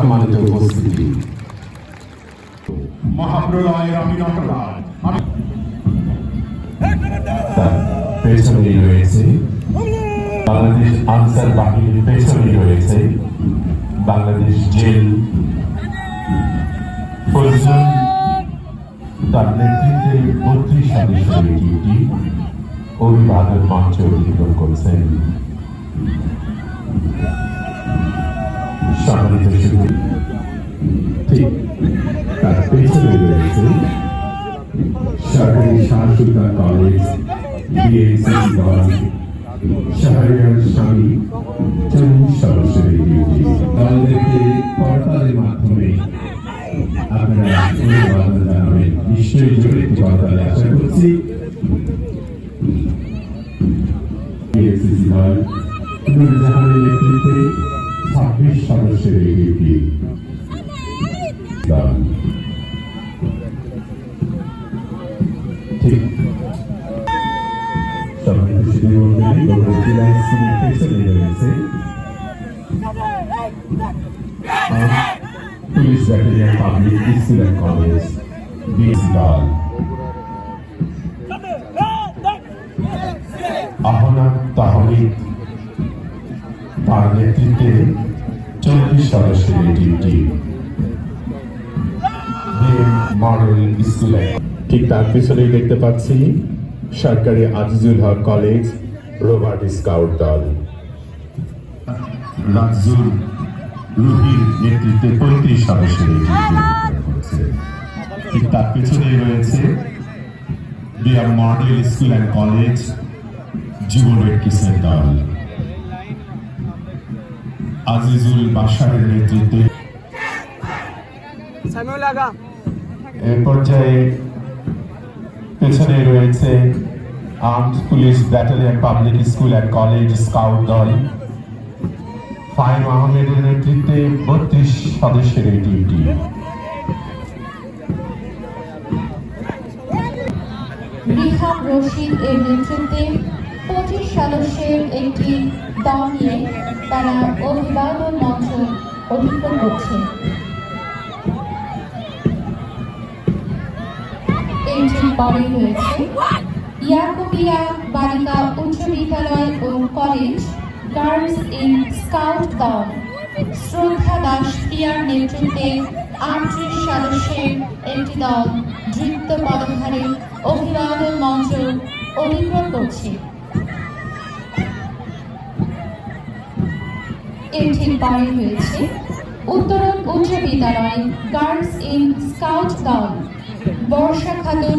সম্মানিত উপস্থিতি, মহাপ্রলয়ের অবিনটরায় তার পেছনেই রয়েছে বাংলাদেশ আনসার বাহিনীর, পেছনেই রয়েছে বাংলাদেশ জেল। ফজলুল তার নেতৃত্বে 32 সদস্যের এই টিমটি অভিবাদন মঞ্চে অধিগ্রহণ করেছেন। সম্মানিত শিক্ষক, ঠিক তার পেছনে রয়েছে সরকারি শাহ সুলতান কলেজ, বিএনসি দল, শাহরিয়ার স্বামী 40 সদস্যের এই টিমটি। দলদেরকে করতালের মাধ্যমে আপনারা অভিবাদন জানাবেন। নিশ্চয়ই জোরে একটি করতালে আশা করছি। বিএনসিসি দল নুরজাহানের নেতৃত্বে 26 সদস্যের এই টিমটি। ঠিক সম্মানিত শিক্ষার্থী পেছনে রয়েছে police battalion public school and college, BSc দল। আহনাদ তাহমিদ তার নেতৃত্বে 40 সদস্যের এই টিমটি মডেল স্কুল। ঠিক তার পিছনেই দেখতে পাচ্ছি সরকারি আজিজুল হক কলেজ, রোভার স্কাউট দল। রাজুল রুহির নেতৃত্বে 35 সদস্যের এই টিমটি। ঠিক তার পিছনেই রয়েছে BR model school and college, জীবন কিসের দল। আজিজুল বাশারের নেতৃত্বে এ পর্যায়ে পেছনে রয়েছে armed police battalion public school and college scout দল। ফাহিম আহমেদের নেতৃত্বে 32 সদস্যের এই টিমটি। রিহাব রশিদ এর নেতৃত্বে 25 সদস্যের একটি দল নিয়ে তারা অভিবাদন মঞ্চ অধিগ্রহণ করছে। এর পরে রয়েছে ইয়াকুবিয়া বালিকা উচ্চ বিদ্যালয় ও কলেজ, গার্লস ইন স্কাউট দল। শ্রদ্ধা দাস প্রিয়ার নেতৃত্বে 38 সদস্যের একটি দল নৃত্য পদধারে অভিবাদন মঞ্চ অধিগ্রহণ করছে। এর ঠিক পরে রয়েছে উত্তরণ উচ্চ বিদ্যালয়, গার্লস ইন স্কাউট দল। বর্ষা খাতুন